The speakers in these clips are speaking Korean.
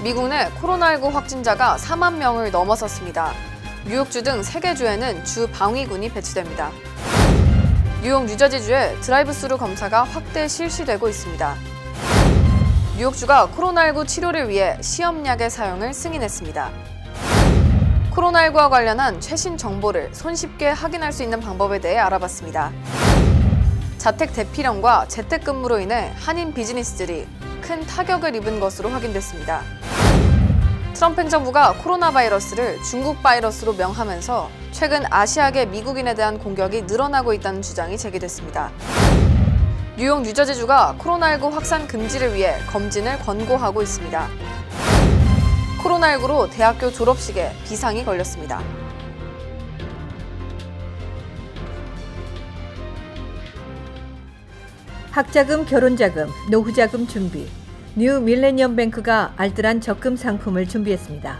미국 내 코로나19 확진자가 4만 명을 넘어섰습니다. 뉴욕주 등 3개 주에는 주 방위군이 배치됩니다. 뉴욕 뉴저지주에 드라이브스루 검사가 확대 실시되고 있습니다. 뉴욕주가 코로나19 치료를 위해 시험약의 사용을 승인했습니다. 코로나19와 관련한 최신 정보를 손쉽게 확인할 수 있는 방법에 대해 알아봤습니다. 자택 대피령과 재택근무로 인해 한인 비즈니스들이 큰 타격을 입은 것으로 확인됐습니다. 트럼프 행정부가 코로나 바이러스를 중국 바이러스로 명하면서 최근 아시아계 미국인에 대한 공격이 늘어나고 있다는 주장이 제기됐습니다. 뉴욕 뉴저지주가 코로나19 확산 금지를 위해 검진을 권고하고 있습니다. 코로나19로 대학교 졸업식에 비상이 걸렸습니다. 학자금, 결혼자금, 노후자금 준비. 뉴 밀레니엄 뱅크가 알뜰한 적금 상품을 준비했습니다.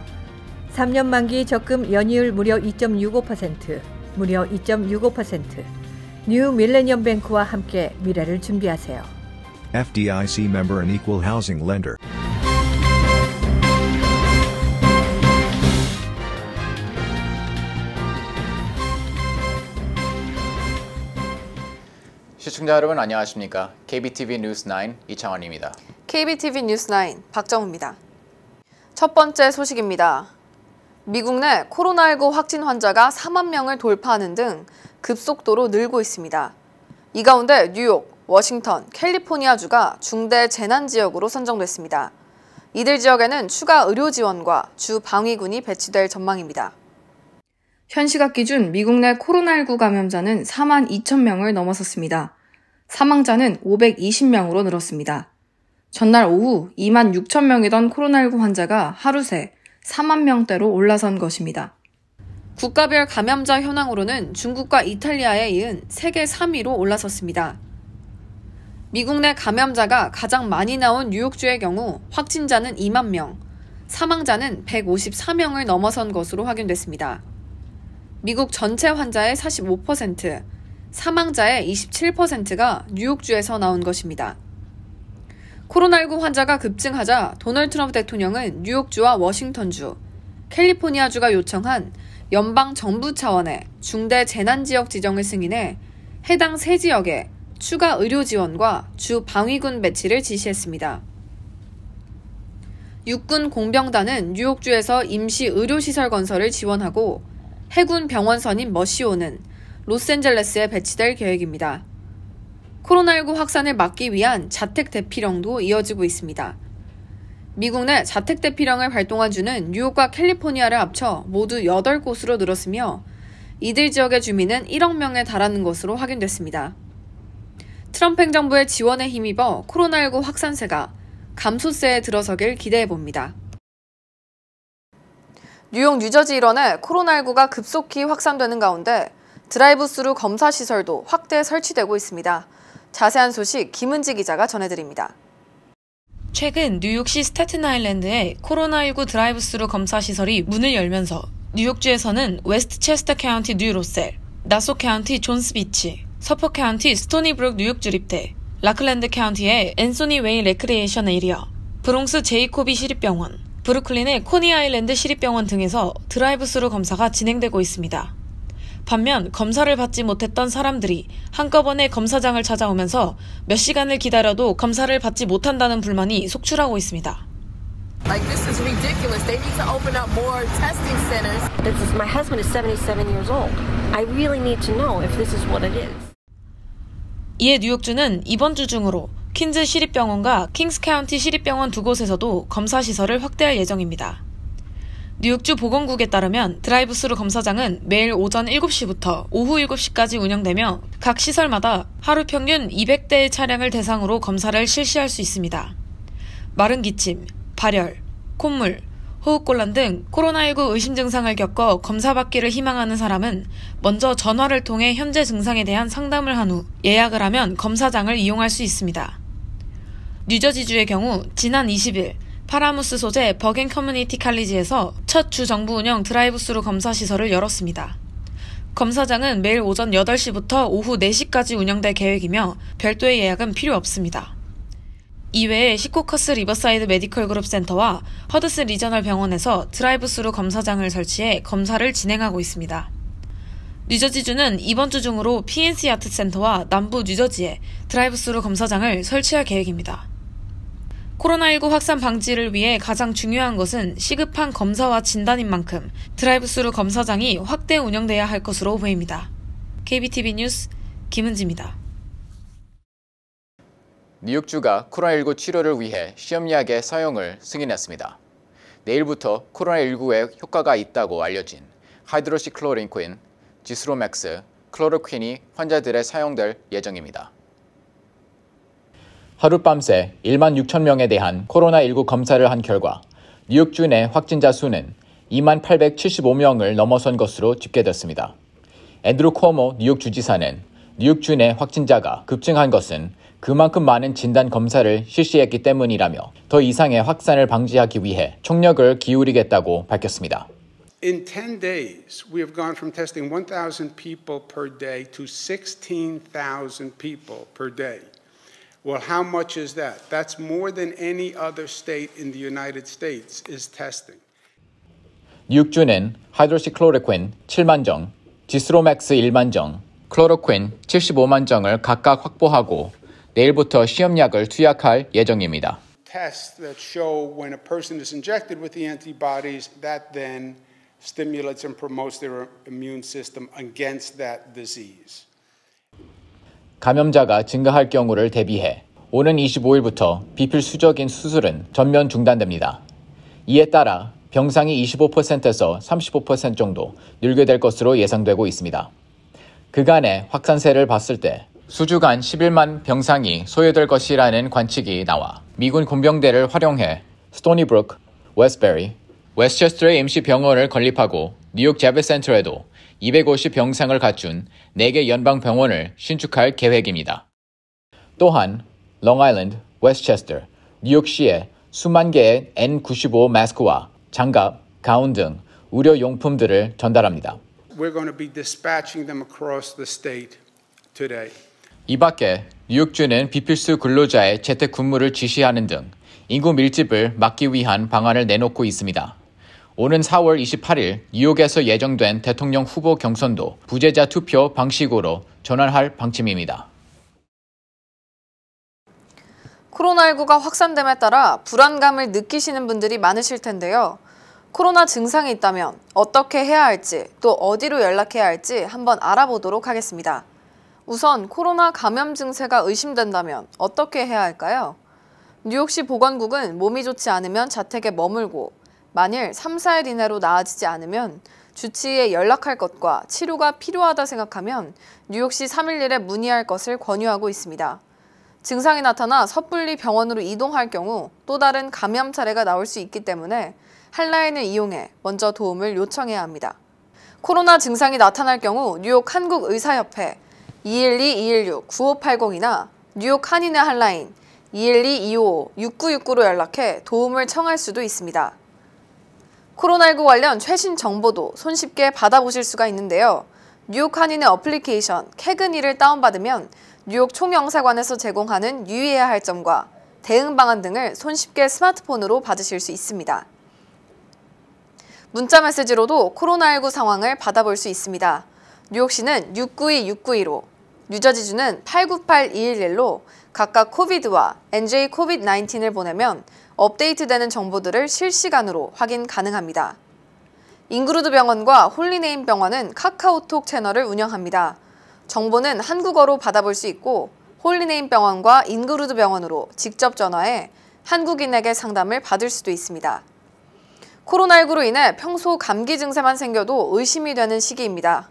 3년 만기 적금 연이율 무려 2.65%, 무려 2.65%. 뉴 밀레니엄 뱅크와 함께 미래를 준비하세요. FDIC member and equal housing lender. 시청자 여러분 안녕하십니까? KBTV 뉴스9 이창원입니다. KBTV 뉴스9 박정우입니다. 첫 번째 소식입니다. 미국 내 코로나19 확진 환자가 4만 명을 돌파하는 등 급속도로 늘고 있습니다. 이 가운데 뉴욕, 워싱턴, 캘리포니아주가 중대 재난지역으로 선정됐습니다. 이들 지역에는 추가 의료 지원과 주 방위군이 배치될 전망입니다. 현 시각 기준 미국 내 코로나19 감염자는 4만 2천 명을 넘어섰습니다. 사망자는 520명으로 늘었습니다. 전날 오후 2만 6천 명이던 코로나19 환자가 하루 새 4만 명대로 올라선 것입니다. 국가별 감염자 현황으로는 중국과 이탈리아에 이은 세계 3위로 올라섰습니다. 미국 내 감염자가 가장 많이 나온 뉴욕주의 경우 확진자는 2만 명, 사망자는 154명을 넘어선 것으로 확인됐습니다. 미국 전체 환자의 45%, 사망자의 27%가 뉴욕주에서 나온 것입니다. 코로나19 환자가 급증하자 도널드 트럼프 대통령은 뉴욕주와 워싱턴주, 캘리포니아주가 요청한 연방 정부 차원의 중대 재난지역 지정을 승인해 해당 세 지역에 추가 의료 지원과 주 방위군 배치를 지시했습니다. 육군 공병단은 뉴욕주에서 임시 의료시설 건설을 지원하고 해군 병원선인 머시오는 로스앤젤레스에 배치될 계획입니다. 코로나19 확산을 막기 위한 자택 대피령도 이어지고 있습니다. 미국 내 자택 대피령을 발동한 주는 뉴욕과 캘리포니아를 합쳐 모두 8곳으로 늘었으며 이들 지역의 주민은 1억 명에 달하는 것으로 확인됐습니다. 트럼프 행정부의 지원에 힘입어 코로나19 확산세가 감소세에 들어서길 기대해봅니다. 뉴욕 뉴저지 일원에 코로나19가 급속히 확산되는 가운데 드라이브스루 검사 시설도 확대 설치되고 있습니다. 자세한 소식 김은지 기자가 전해드립니다. 최근 뉴욕시 스태튼 아일랜드에 코로나19 드라이브스루 검사 시설이 문을 열면서 뉴욕주에서는 웨스트체스터 카운티 뉴로셀, 나소 카운티 존스 비치, 서포 카운티 스토니브룩 뉴욕 주립대, 라클랜드 카운티의 앤소니 웨이 레크리에이션 에리어, 브롱스 제이코비 시립병원, 브루클린의 코니 아일랜드 시립병원 등에서 드라이브스루 검사가 진행되고 있습니다. 반면 검사를 받지 못했던 사람들이 한꺼번에 검사장을 찾아오면서 몇 시간을 기다려도 검사를 받지 못한다는 불만이 속출하고 있습니다. Like this is ridiculous. They need to open up more testing centers. My husband is 77 years old. I really need to know if this is what it is. 이에 뉴욕주는 이번 주 중으로 퀸즈 시립병원과 킹스 카운티 시립병원 두 곳에서도 검사 시설을 확대할 예정입니다. 뉴욕주 보건국에 따르면 드라이브스루 검사장은 매일 오전 7시부터 오후 7시까지 운영되며 각 시설마다 하루 평균 200대의 차량을 대상으로 검사를 실시할 수 있습니다. 마른 기침, 발열, 콧물, 호흡곤란 등 코로나19 의심 증상을 겪어 검사받기를 희망하는 사람은 먼저 전화를 통해 현재 증상에 대한 상담을 한 후 예약을 하면 검사장을 이용할 수 있습니다. 뉴저지주의 경우 지난 20일 파라무스 소재 버겐 커뮤니티 칼리지에서 첫 주 정부 운영 드라이브스루 검사 시설을 열었습니다. 검사장은 매일 오전 8시부터 오후 4시까지 운영될 계획이며 별도의 예약은 필요 없습니다. 이외에 시코커스 리버사이드 메디컬 그룹 센터와 허드슨 리저널 병원에서 드라이브스루 검사장을 설치해 검사를 진행하고 있습니다. 뉴저지주는 이번 주 중으로 PNC 아트 센터와 남부 뉴저지에 드라이브스루 검사장을 설치할 계획입니다. 코로나19 확산 방지를 위해 가장 중요한 것은 시급한 검사와 진단인 만큼 드라이브스루 검사장이 확대 운영돼야 할 것으로 보입니다. KBTV 뉴스 김은지입니다. 뉴욕주가 코로나19 치료를 위해 시험약의 사용을 승인했습니다. 내일부터 코로나19에 효과가 있다고 알려진 하이드로시클로린퀸, 지스로맥스, 클로로퀸이 환자들에 사용될 예정입니다. 하룻밤새 1만 6천 명에 대한 코로나19 검사를 한 결과 뉴욕주 내 확진자 수는 2만 875명을 넘어선 것으로 집계됐습니다. 앤드루 쿠오모 뉴욕 주지사는 뉴욕주 내 확진자가 급증한 것은 그만큼 많은 진단 검사를 실시했기 때문이라며 더 이상의 확산을 방지하기 위해 총력을 기울이겠다고 밝혔습니다. In 10 days, we have gone from testing 1,000 people per day to 16,000 people per day. Well, how much is that? That's more than any other state in the United States is testing. 뉴욕주는 하이드로시클로로퀸 7만 정, 지스로맥스 1만 정, 클로로퀸 75만 정을 각각 확보하고 내일부터 시험약을 투약할 예정입니다. Tests that show when a person is injected with the antibodies, that then stimulates and promotes their immune system against that disease. 감염자가 증가할 경우를 대비해 오는 25일부터 비필수적인 수술은 전면 중단됩니다. 이에 따라 병상이 25%에서 35% 정도 늘게 될 것으로 예상되고 있습니다. 그간의 확산세를 봤을 때 수주간 11만 병상이 소요될 것이라는 관측이 나와 미군 군병대를 활용해 스토니브룩, 웨스트베리, 웨스체스터의 임시병원을 건립하고 뉴욕 제베센터에도 250 병상을 갖춘 4개 연방병원을 신축할 계획입니다. 또한 롱아일랜드, 웨스체스터, 뉴욕시에 수만 개의 N95 마스크와 장갑, 가운 등 의료용품들을 전달합니다. We're going to be dispatching them across the state today. 이 밖에 뉴욕주는 비필수 근로자의 재택 근무를 지시하는 등 인구 밀집을 막기 위한 방안을 내놓고 있습니다. 오는 4월 28일 뉴욕에서 예정된 대통령 후보 경선도 부재자 투표 방식으로 전환할 방침입니다. 코로나19가 확산됨에 따라 불안감을 느끼시는 분들이 많으실 텐데요. 코로나 증상이 있다면 어떻게 해야 할지 또 어디로 연락해야 할지 한번 알아보도록 하겠습니다. 우선 코로나 감염 증세가 의심된다면 어떻게 해야 할까요? 뉴욕시 보건국은 몸이 좋지 않으면 자택에 머물고 만일 3, 4일 이내로 나아지지 않으면 주치의에 연락할 것과 치료가 필요하다 생각하면 뉴욕시 311에 문의할 것을 권유하고 있습니다. 증상이 나타나 섣불리 병원으로 이동할 경우 또 다른 감염 사례가 나올 수 있기 때문에 핫라인을 이용해 먼저 도움을 요청해야 합니다. 코로나 증상이 나타날 경우 뉴욕 한국의사협회 212-216-9580이나 뉴욕 한인의 핫라인 212-255-6969로 연락해 도움을 청할 수도 있습니다. 코로나19 관련 최신 정보도 손쉽게 받아보실 수가 있는데요. 뉴욕 한인의 어플리케이션 캐그니를 다운받으면 뉴욕 총영사관에서 제공하는 유의해야 할 점과 대응 방안 등을 손쉽게 스마트폰으로 받으실 수 있습니다. 문자 메시지로도 코로나19 상황을 받아볼 수 있습니다. 뉴욕시는 692-692로, 뉴저지주는 898-211로 각각 코비드와 NJ COVID-19을 보내면 업데이트되는 정보들을 실시간으로 확인 가능합니다. 잉그루드 병원과 홀리네임 병원은 카카오톡 채널을 운영합니다. 정보는 한국어로 받아볼 수 있고 홀리네임 병원과 잉그루드 병원으로 직접 전화해 한국인에게 상담을 받을 수도 있습니다. 코로나19로 인해 평소 감기 증세만 생겨도 의심이 되는 시기입니다.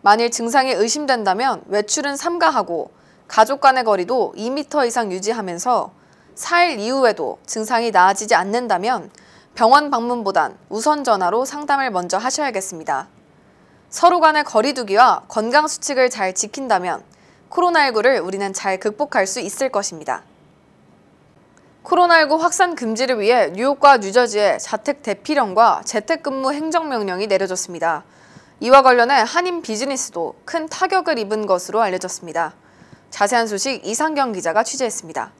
만일 증상이 의심된다면 외출은 삼가하고 가족 간의 거리도 2m 이상 유지하면서 4일 이후에도 증상이 나아지지 않는다면 병원 방문보단 우선 전화로 상담을 먼저 하셔야겠습니다. 서로 간의 거리 두기와 건강 수칙을 잘 지킨다면 코로나19를 우리는 잘 극복할 수 있을 것입니다. 코로나19 확산 금지를 위해 뉴욕과 뉴저지에 자택 대피령과 재택근무 행정명령이 내려졌습니다. 이와 관련해 한인 비즈니스도 큰 타격을 입은 것으로 알려졌습니다. 자세한 소식 이상경 기자가 취재했습니다.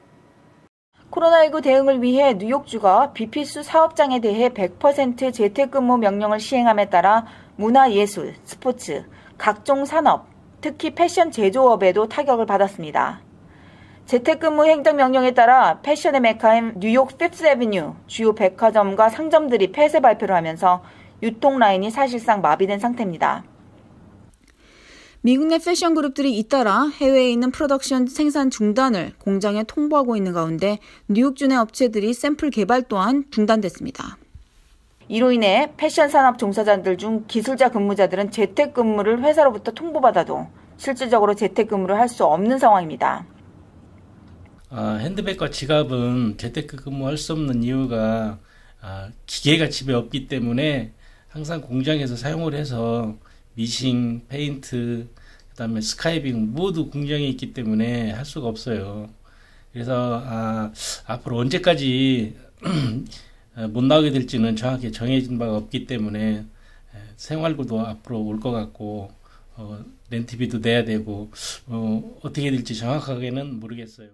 코로나19 대응을 위해 뉴욕주가 비필수 사업장에 대해 100% 재택근무 명령을 시행함에 따라 문화예술, 스포츠, 각종 산업, 특히 패션 제조업에도 타격을 받았습니다. 재택근무 행정명령에 따라 패션의 메카인 뉴욕 피프스 애비뉴 주요 백화점과 상점들이 폐쇄 발표를 하면서 유통 라인이 사실상 마비된 상태입니다. 미국 내 패션 그룹들이 잇따라 해외에 있는 프로덕션 생산 중단을 공장에 통보하고 있는 가운데 뉴욕주 내 업체들이 샘플 개발 또한 중단됐습니다. 이로 인해 패션 산업 종사자들 중 기술자 근무자들은 재택근무를 회사로부터 통보받아도 실질적으로 재택근무를 할 수 없는 상황입니다. 핸드백과 지갑은 재택근무할 수 없는 이유가 기계가 집에 없기 때문에 항상 공장에서 사용을 해서 미싱, 페인트, 그다음에 스카이빙 모두 공장에 있기 때문에 할 수가 없어요. 그래서 앞으로 언제까지 못 나오게 될지는 정확히 정해진 바가 없기 때문에 생활고도 앞으로 올 것 같고 렌트비도 내야 되고 어떻게 될지 정확하게는 모르겠어요.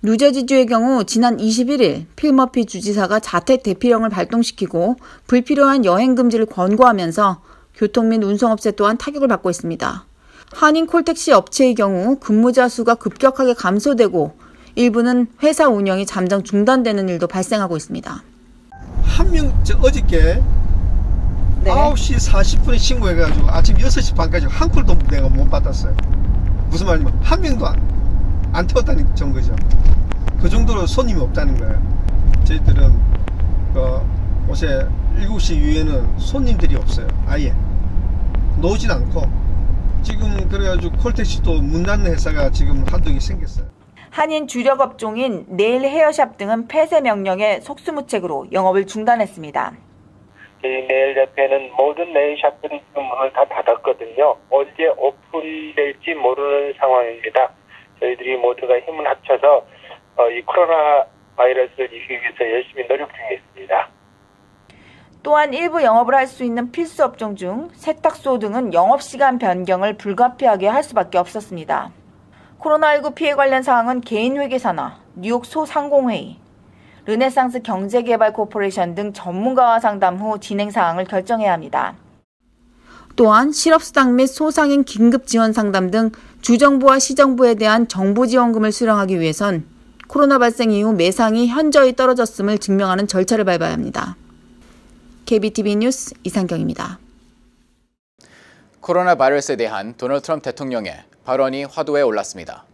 뉴저지주의 경우 지난 21일 필 머피 주지사가 자택 대피령을 발동시키고 불필요한 여행 금지를 권고하면서 교통 및 운송업체 또한 타격을 받고 있습니다. 한인 콜택시 업체의 경우 근무자 수가 급격하게 감소되고 일부는 회사 운영이 잠정 중단되는 일도 발생하고 있습니다. 한 명 어저께 9시 40분에 신고해가지고 아침 6시 반까지 한 콜도 내가 못 받았어요. 무슨 말이냐면 한 명도 안 태웠다는 증거죠. 그 정도로 손님이 없다는 거예요. 저희들은 어제 7시 이후에는 손님들이 없어요. 아예 놓진 않고 지금 그래가지고 콜택시도 문 닫는 회사가 지금 한두 개 생겼어요. 한인 주력 업종인 네일 헤어샵 등은 폐쇄 명령에 속수무책으로 영업을 중단했습니다. 네일협회는 모든 네일샵들이 지금 문을 다 닫았거든요. 언제 오픈될지 모르는 상황입니다. 저희들이 모두가 힘을 합쳐서 이 코로나 바이러스를 이기기 위해서 열심히 노력 중에 있습니다. 또한 일부 영업을 할 수 있는 필수 업종 중 세탁소 등은 영업시간 변경을 불가피하게 할 수밖에 없었습니다. 코로나19 피해 관련 사항은 개인회계사나 뉴욕 소상공회의, 르네상스 경제개발 코퍼레이션 등 전문가와 상담 후 진행 사항을 결정해야 합니다. 또한 실업수당 및 소상인 긴급지원 상담 등 주정부와 시정부에 대한 정부지원금을 수령하기 위해선 코로나 발생 이후 매상이 현저히 떨어졌음을 증명하는 절차를 밟아야 합니다. KBTV 뉴스 이상경입니다. 코로나 바이러스에 대한 도널드 트럼프 대통령의 발언이 화두에 올랐습니다.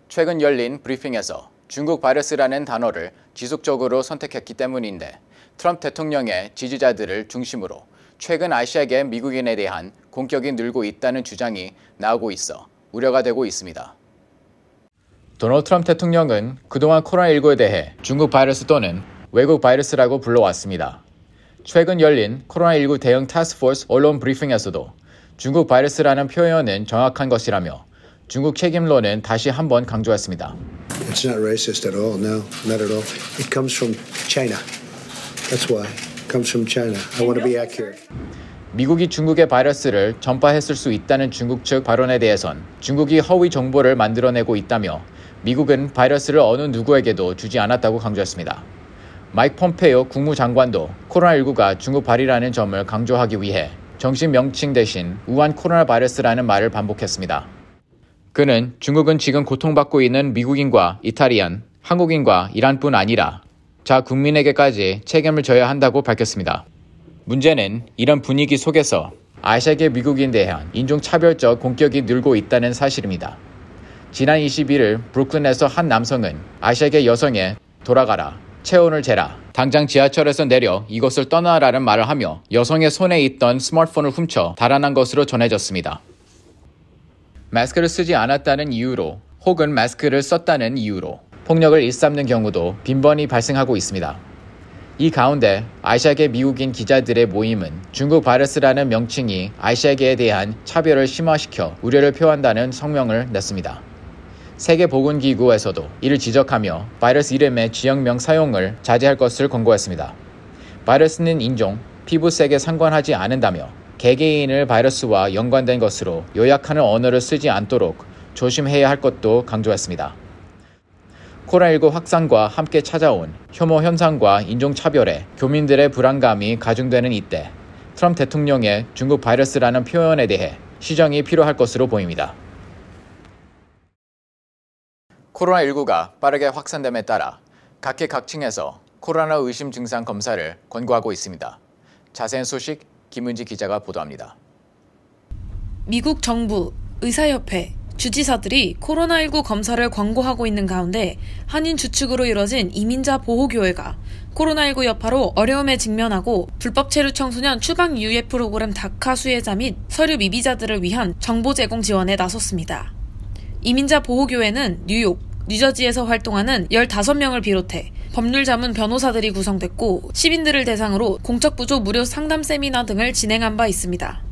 최근 열린 브리핑에서 중국 바이러스라는 단어를 지속적으로 선택했기 때문인데 트럼프 대통령의 지지자들을 중심으로 최근 아시아계 미국인에 대한 공격이 늘고 있다는 주장이 나오고 있어 우려가 되고 있습니다. 도널드 트럼프 대통령은 그동안 코로나19에 대해 중국 바이러스 또는 외국 바이러스라고 불러왔습니다. 최근 열린 코로나19 대응 타스크포스 언론 브리핑에서도 중국 바이러스라는 표현은 정확한 것이라며 중국 책임론은 다시 한번 강조했습니다. It's not racist at all. No, not at all. It comes from China. That's why. It comes from China. I want to be accurate. 미국이 중국의 바이러스를 전파했을 수 있다는 중국 측 발언에 대해선 중국이 허위 정보를 만들어내고 있다며 미국은 바이러스를 어느 누구에게도 주지 않았다고 강조했습니다. 마이크 폼페이오 국무장관도 코로나19가 중국 발이라는 점을 강조하기 위해 정식 명칭 대신 우한 코로나 바이러스라는 말을 반복했습니다. 그는 중국은 지금 고통받고 있는 미국인과 이탈리안, 한국인과 이란뿐 아니라 자 국민에게까지 책임을 져야 한다고 밝혔습니다. 문제는 이런 분위기 속에서 아시아계 미국인에 대한 인종차별적 공격이 늘고 있다는 사실입니다. 지난 21일 브루클린에서 한 남성은 아시아계 여성에 돌아가라, 체온을 재라, 당장 지하철에서 내려 이곳을 떠나라는 말을 하며 여성의 손에 있던 스마트폰을 훔쳐 달아난 것으로 전해졌습니다. 마스크를 쓰지 않았다는 이유로 혹은 마스크를 썼다는 이유로 폭력을 일삼는 경우도 빈번히 발생하고 있습니다. 이 가운데 아시아계 미국인 기자들의 모임은 중국 바이러스라는 명칭이 아시아계에 대한 차별을 심화시켜 우려를 표한다는 성명을 냈습니다. 세계보건기구에서도 이를 지적하며 바이러스 이름의 지역명 사용을 자제할 것을 권고했습니다. 바이러스는 인종, 피부색에 상관하지 않는다며 개개인을 바이러스와 연관된 것으로 요약하는 언어를 쓰지 않도록 조심해야 할 것도 강조했습니다. 코로나19 확산과 함께 찾아온 혐오 현상과 인종차별에 교민들의 불안감이 가중되는 이때 트럼프 대통령의 중국 바이러스라는 표현에 대해 시정이 필요할 것으로 보입니다. 코로나19가 빠르게 확산됨에 따라 각계각층에서 코로나 의심 증상 검사를 권고하고 있습니다. 자세한 소식 김은지 기자가 보도합니다. 미국 정부, 의사협회, 주지사들이 코로나19 검사를 권고하고 있는 가운데 한인 주축으로 이뤄진 이민자 보호교회가 코로나19 여파로 어려움에 직면하고 불법 체류 청소년 추방 유예 프로그램 다카 수혜자 및 서류 미비자들을 위한 정보 제공 지원에 나섰습니다. 이민자 보호교회는 뉴욕, 뉴저지에서 활동하는 15명을 비롯해 법률 자문 변호사들이 구성됐고 시민들을 대상으로 공적부조 무료 상담 세미나 등을 진행한 바 있습니다.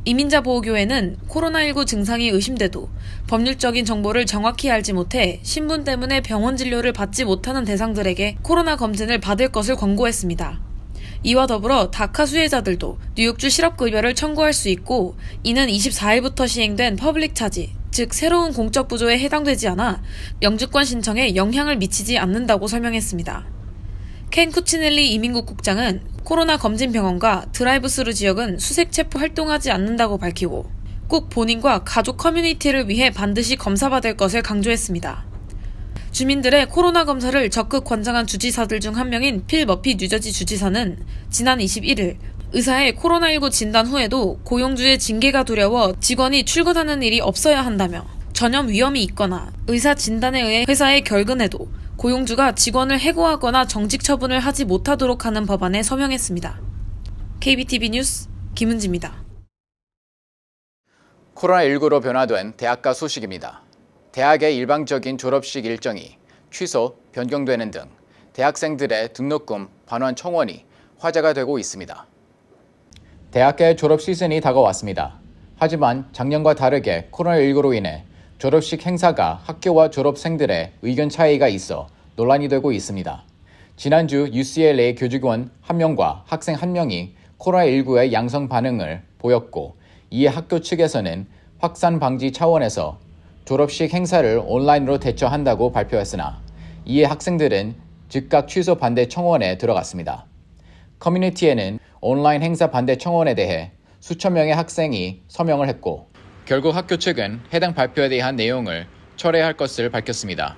이민자 보호교회는 코로나19 증상이 의심돼도 법률적인 정보를 정확히 알지 못해 신분 때문에 병원 진료를 받지 못하는 대상들에게 코로나 검진을 받을 것을 권고했습니다. 이와 더불어 다카 수혜자들도 뉴욕주 실업급여를 청구할 수 있고 이는 24일부터 시행된 퍼블릭 차지, 즉 새로운 공적 부조에 해당되지 않아 영주권 신청에 영향을 미치지 않는다고 설명했습니다. 켄 쿠치넬리 이민국 국장은 코로나 검진 병원과 드라이브스루 지역은 수색 체포 활동하지 않는다고 밝히고 꼭 본인과 가족 커뮤니티를 위해 반드시 검사받을 것을 강조했습니다. 주민들의 코로나 검사를 적극 권장한 주지사들 중 한 명인 필 머피 뉴저지 주지사는 지난 21일 의사의 코로나19 진단 후에도 고용주의 징계가 두려워 직원이 출근하는 일이 없어야 한다며 전염 위험이 있거나 의사 진단에 의해 회사에 결근해도 고용주가 직원을 해고하거나 정직 처분을 하지 못하도록 하는 법안에 서명했습니다. KBTV 뉴스 김은지입니다. 코로나19로 변화된 대학가 소식입니다. 대학의 일방적인 졸업식 일정이 취소, 변경되는 등 대학생들의 등록금 반환 청원이 화제가 되고 있습니다. 대학의 졸업 시즌이 다가왔습니다. 하지만 작년과 다르게 코로나19로 인해 졸업식 행사가 학교와 졸업생들의 의견 차이가 있어 논란이 되고 있습니다. 지난주 UCLA 교직원 1명과 학생 1명이 코로나19의 양성 반응을 보였고 이에 학교 측에서는 확산 방지 차원에서 졸업식 행사를 온라인으로 대처한다고 발표했으나 이에 학생들은 즉각 취소 반대 청원에 들어갔습니다. 커뮤니티에는 온라인 행사 반대 청원에 대해 수천 명의 학생이 서명을 했고 결국 학교 측은 해당 발표에 대한 내용을 철회할 것을 밝혔습니다.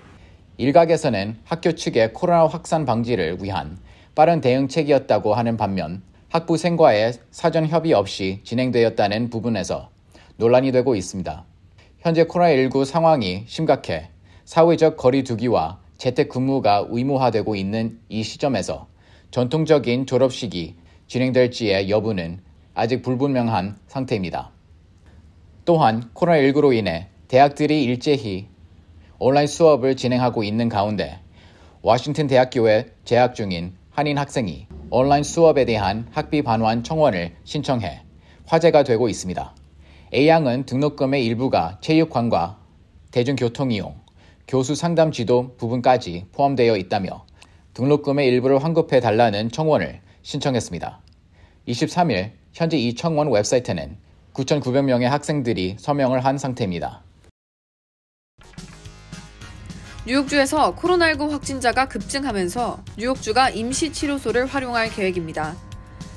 일각에서는 학교 측의 코로나 확산 방지를 위한 빠른 대응책이었다고 하는 반면 학부생과의 사전 협의 없이 진행되었다는 부분에서 논란이 되고 있습니다. 현재 코로나19 상황이 심각해 사회적 거리 두기와 재택근무가 의무화되고 있는 이 시점에서 전통적인 졸업식이 진행될지의 여부는 아직 불분명한 상태입니다. 또한 코로나19로 인해 대학들이 일제히 온라인 수업을 진행하고 있는 가운데 워싱턴 대학교에 재학 중인 한인 학생이 온라인 수업에 대한 학비 반환 청원을 신청해 화제가 되고 있습니다. A양은 등록금의 일부가 체육관과 대중교통이용, 교수 상담 지도 부분까지 포함되어 있다며 등록금의 일부를 환급해 달라는 청원을 신청했습니다. 23일 현재 이 청원 웹사이트는 9,900명의 학생들이 서명을 한 상태입니다. 뉴욕주에서 코로나19 확진자가 급증하면서 뉴욕주가 임시치료소를 활용할 계획입니다.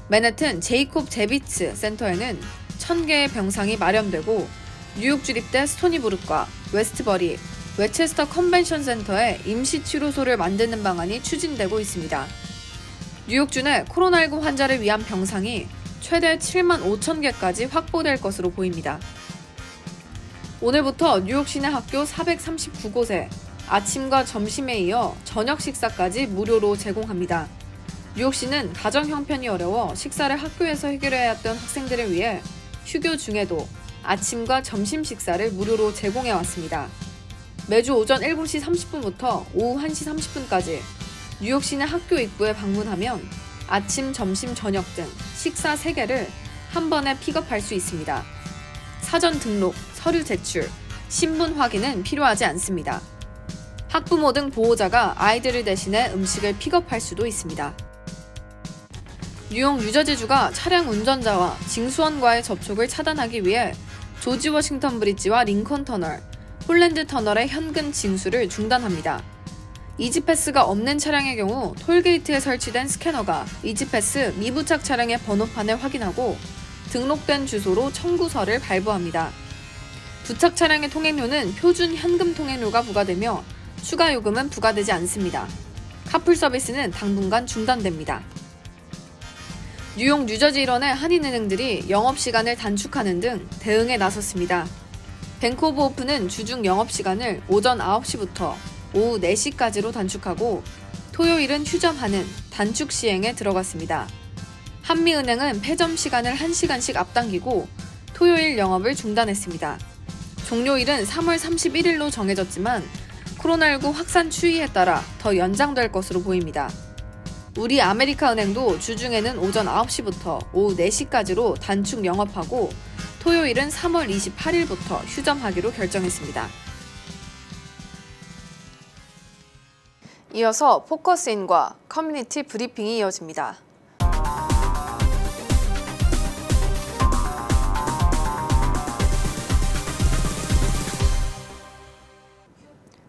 맨해튼 제이콥 제비츠 센터에는 1,000개의 병상이 마련되고 뉴욕 주립대 스토니브룩과 웨스트버리, 웨체스터 컨벤션 센터에 임시치료소를 만드는 방안이 추진되고 있습니다. 뉴욕주 내 코로나19 환자를 위한 병상이 최대 7만 5천 개까지 확보될 것으로 보입니다. 오늘부터 뉴욕 시내 학교 439곳에 아침과 점심에 이어 저녁 식사까지 무료로 제공합니다. 뉴욕시는 가정 형편이 어려워 식사를 학교에서 해결해야 했던 학생들을 위해 휴교 중에도 아침과 점심 식사를 무료로 제공해왔습니다. 매주 오전 7시 30분부터 오후 1시 30분까지 뉴욕 시내 학교 입구에 방문하면 아침, 점심, 저녁 등 식사 3개를 한 번에 픽업할 수 있습니다. 사전 등록, 서류 제출, 신분 확인은 필요하지 않습니다. 학부모 등 보호자가 아이들을 대신해 음식을 픽업할 수도 있습니다. 뉴욕 뉴저지주가 차량 운전자와 징수원과의 접촉을 차단하기 위해 조지 워싱턴 브리지와 링컨 터널, 홀랜드 터널의 현금 징수를 중단합니다. 이지패스가 없는 차량의 경우 톨게이트에 설치된 스캐너가 이지패스 미부착 차량의 번호판을 확인하고 등록된 주소로 청구서를 발부합니다. 부착 차량의 통행료는 표준 현금 통행료가 부과되며 추가 요금은 부과되지 않습니다. 카풀 서비스는 당분간 중단됩니다. 뉴욕 뉴저지 일원의 한인은행들이 영업시간을 단축하는 등 대응에 나섰습니다. 뱅크 오브 오픈은 주중 영업시간을 오전 9시부터 오후 4시까지로 단축하고 토요일은 휴점하는 단축 시행에 들어갔습니다. 한미은행은 폐점 시간을 1시간씩 앞당기고 토요일 영업을 중단했습니다. 종료일은 3월 31일로 정해졌지만 코로나19 확산 추이에 따라 더 연장될 것으로 보입니다. 우리 아메리카은행도 주중에는 오전 9시부터 오후 4시까지로 단축 영업하고 토요일은 3월 28일부터 휴점하기로 결정했습니다. 이어서 포커스인과 커뮤니티 브리핑이 이어집니다.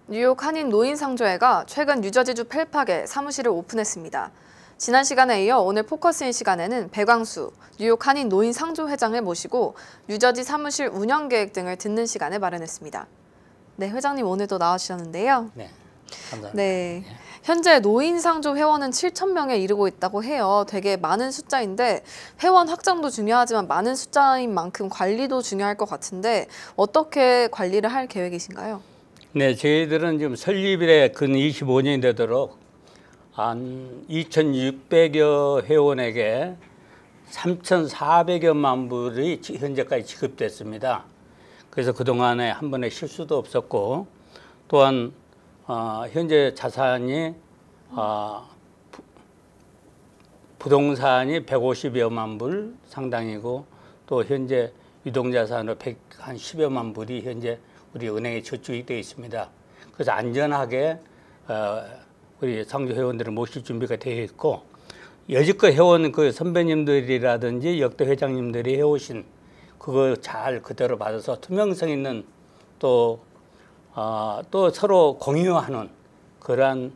뉴욕 한인 노인상조회가 최근 뉴저지주 펠팍에 사무실을 오픈했습니다. 지난 시간에 이어 오늘 포커스인 시간에는 배광수 뉴욕 한인 노인상조회장을 모시고 뉴저지 사무실 운영 계획 등을 듣는 시간을 마련했습니다. 네, 회장님 오늘도 나와주셨는데요. 네, 감사합니다. 네, 현재 노인상조 회원은 7,000명에 이르고 있다고 해요. 되게 많은 숫자인데 회원 확장도 중요하지만 많은 숫자인 만큼 관리도 중요할 것 같은데 어떻게 관리를 할 계획이신가요? 네, 저희들은 지금 설립일에 근 25년이 되도록 한 2,600여 회원에게 3,400여만 불이 현재까지 지급됐습니다. 그래서 그동안에 한 번의 실수도 없었고 또한 현재 자산이 부동산이 150여만 불 상당이고 또 현재 유동자산으로 110여만 불이 현재 우리 은행에 저축이 되어 있습니다. 그래서 안전하게 우리 상조 회원들을 모실 준비가 되어 있고 여지껏 해온 그 선배님들이라든지 역대 회장님들이 해오신 그거 잘 그대로 받아서 투명성 있는 또 서로 공유하는 그러한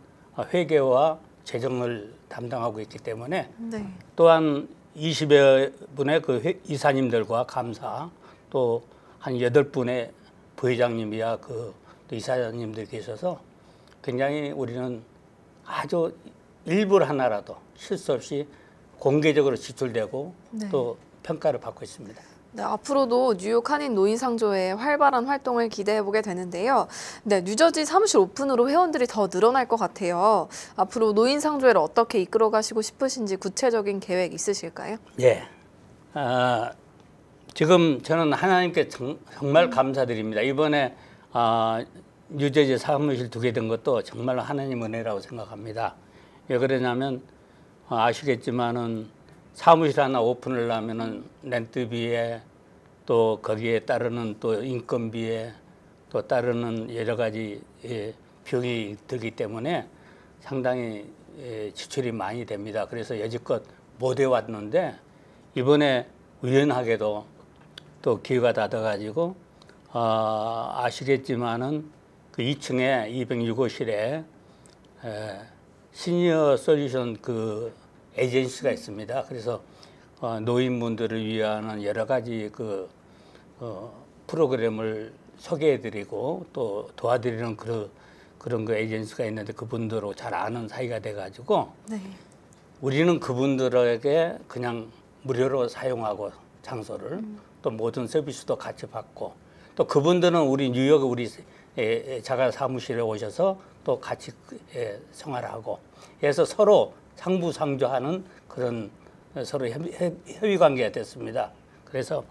회계와 재정을 담당하고 있기 때문에 네. 또한 20여 분의 그 이사님들과 감사 또 한 8분의 부회장님이야 그 이사장님들이 계셔서 굉장히 우리는 아주 일불 하나라도 실수 없이 공개적으로 지출되고 네. 또 평가를 받고 있습니다. 네, 앞으로도 뉴욕 한인 노인상조의 활발한 활동을 기대해보게 되는데요. 네, 뉴저지 사무실 오픈으로 회원들이 더 늘어날 것 같아요. 앞으로 노인상조회를 어떻게 이끌어가시고 싶으신지 구체적인 계획 있으실까요? 예. 지금 저는 하나님께 정말 감사드립니다. 이번에 뉴저지 사무실 두게 된 것도 정말 하나님 은혜라고 생각합니다. 왜 그러냐면 아시겠지만은 사무실 하나 오픈을 하면은 렌트비에 또 거기에 따르는 또 인건비에 또 따르는 여러 가지 비용이 들기 때문에 상당히 지출이 많이 됩니다. 그래서 여지껏 못 해왔는데 이번에 우연하게도 또 기회가 닿아가지고 아시겠지만은 그 2층에 206호실에 시니어 솔루션 그 에이전시가 있습니다. 그래서 노인분들을 위한 여러 가지 그 프로그램을 소개해드리고 또 도와드리는 그런 그 에이전시가 있는데 그분들하고 잘 아는 사이가 돼가지고 네. 우리는 그분들에게 그냥 무료로 사용하고 장소를 또 모든 서비스도 같이 받고 또 그분들은 우리 뉴욕 우리 자가 사무실에 오셔서 또 같이 생활하고 해서 서로 상부상조하는 그런 서로 협의 관계가 됐습니다. 그래서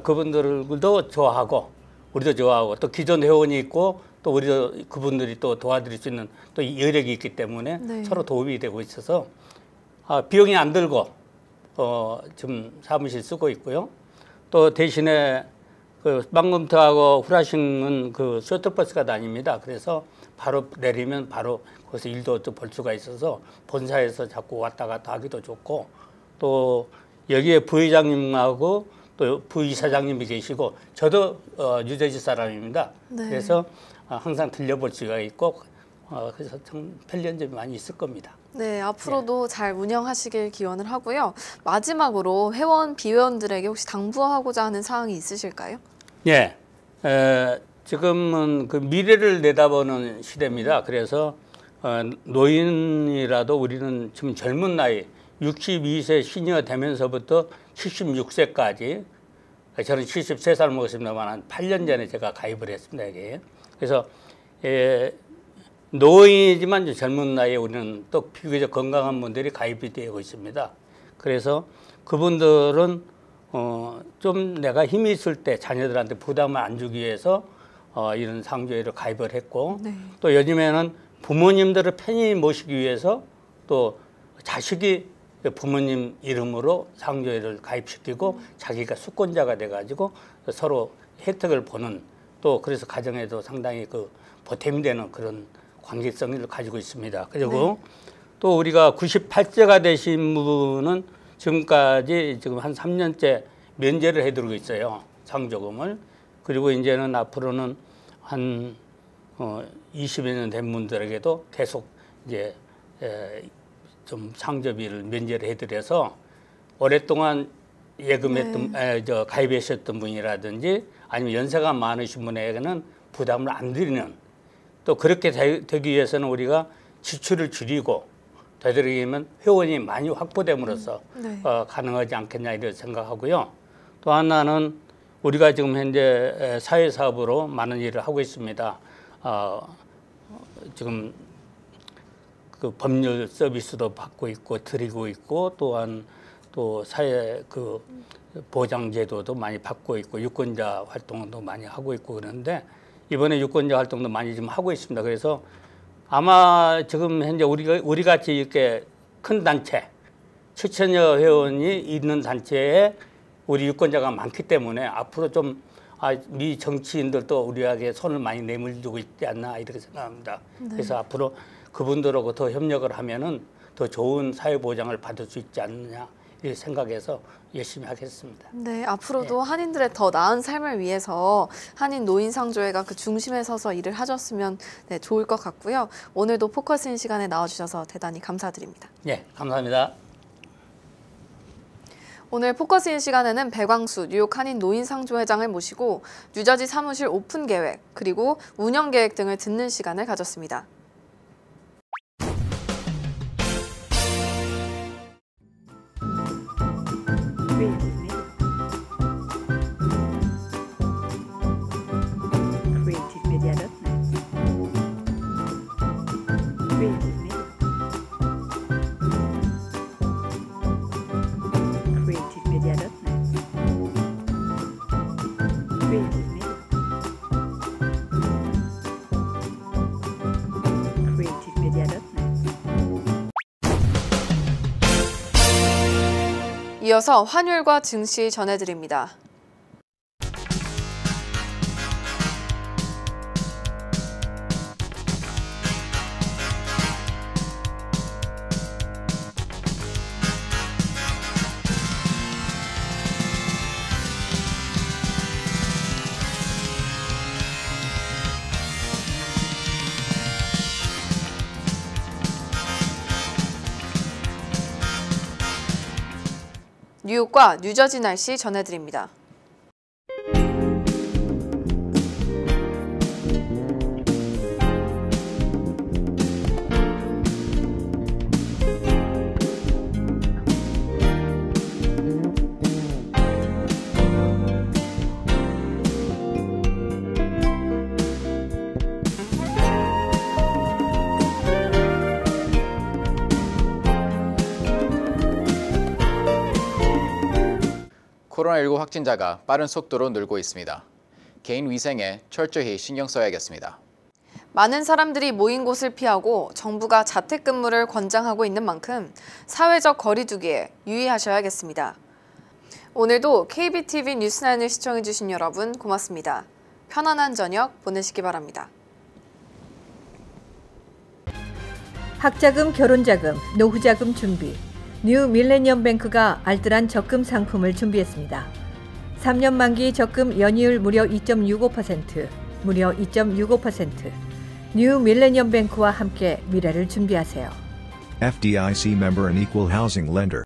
그분들도 좋아하고 우리도 좋아하고 또 기존 회원이 있고 또 우리도 그분들이 또 도와드릴 수 있는 또 여력이 있기 때문에 네. 서로 도움이 되고 있어서 비용이 안 들고 지금 사무실 쓰고 있고요. 또 대신에 그 빵금터하고 후라싱은 그 셔틀버스가 다닙니다. 그래서 바로 내리면 바로 거기서 일도 또 볼 수가 있어서 본사에서 자꾸 왔다 갔다 하기도 좋고 또 여기에 부회장님하고 또 부이사장님이 계시고 저도 뉴저지 사람입니다. 네. 그래서 항상 들려볼 수가 있고 그래서 참 편리한 점이 많이 있을 겁니다. 네, 앞으로도 잘 운영하시길 기원을 하고요. 마지막으로 회원, 비회원들에게 혹시 당부하고자 하는 사항이 있으실까요? 예, 지금은 그 미래를 내다보는 시대입니다. 그래서 노인이라도 우리는 지금 젊은 나이 62세 시니어 되면서부터 76세까지 저는 73살 먹었습니다만 한 8년 전에 제가 가입을 했습니다. 여기. 그래서 노인이지만 젊은 나이에 우리는 또 비교적 건강한 분들이 가입이 되고 있습니다. 그래서 그분들은 좀 내가 힘이 있을 때 자녀들한테 부담을 안 주기 위해서 이런 상조회를 가입을 했고 네. 또 요즘에는 부모님들을 편히 모시기 위해서 또 자식이 부모님 이름으로 상조회를 가입시키고 자기가 수권자가 돼가지고 서로 혜택을 보는 또 그래서 가정에도 상당히 그 보탬이 되는 그런 관계성을 가지고 있습니다. 그리고 네. 또 우리가 98세가 되신 분은 지금까지 지금 한 3년째 면제를 해드리고 있어요. 상조금을. 그리고 이제는 앞으로는 한 20여 년 된 분들에게도 계속 이제 좀 상조비를 면제를 해드려서 오랫동안 예금했던 네. 가입하셨던 분이라든지 아니면 연세가 많으신 분에게는 부담을 안 드리는 또 그렇게 되기 위해서는 우리가 지출을 줄이고 되도록이면 회원이 많이 확보됨으로써 네. 가능하지 않겠냐 이렇게 생각하고요. 또 하나는 우리가 지금 현재 사회사업으로 많은 일을 하고 있습니다. 지금 그 법률 서비스도 받고 있고 드리고 있고 또한 또 사회 그 보장 제도도 많이 받고 있고 유권자 활동도 많이 하고 있고 그런데 이번에 유권자 활동도 많이 좀 하고 있습니다. 그래서 아마 지금 현재 우리 같이 이렇게 큰 단체 7천여 회원이 있는 단체에 우리 유권자가 많기 때문에 앞으로 좀 미 정치인들도 우리에게 손을 많이 내밀고 있지 않나 이렇게 생각합니다. 네. 그래서 앞으로 그분들하고 더 협력을 하면은 더 좋은 사회 보장을 받을 수 있지 않느냐 이렇게 생각해서 열심히 하겠습니다. 네, 앞으로도 네. 한인들의 더 나은 삶을 위해서 한인 노인상조회가 그 중심에 서서 일을 하셨으면 네, 좋을 것 같고요. 오늘도 포커스인 시간에 나와주셔서 대단히 감사드립니다. 네, 감사합니다. 오늘 포커스인 시간에는 배광수 뉴욕 한인 노인상조회장을 모시고 뉴저지 사무실 오픈 계획 그리고 운영 계획 등을 듣는 시간을 가졌습니다. 이어서 환율과 증시 전해드립니다. 뉴욕과 뉴저지 날씨 전해드립니다. 코로나19 확진자가 빠른 속도로 늘고 있습니다. 개인 위생에 철저히 신경 써야겠습니다. 많은 사람들이 모인 곳을 피하고 정부가 자택근무를 권장하고 있는 만큼 사회적 거리 두기에 유의하셔야겠습니다. 오늘도 KBTV 뉴스9을 시청해주신 여러분 고맙습니다. 편안한 저녁 보내시기 바랍니다. 학자금, 결혼자금, 노후자금 준비. 뉴 밀레니엄 뱅크가 알뜰한 적금 상품을 준비했습니다. 3년 만기 적금 연이율 무려 2.65%, 무려 2.65%, 뉴 밀레니엄 뱅크와 함께 미래를 준비하세요. FDIC member and equal housing lender.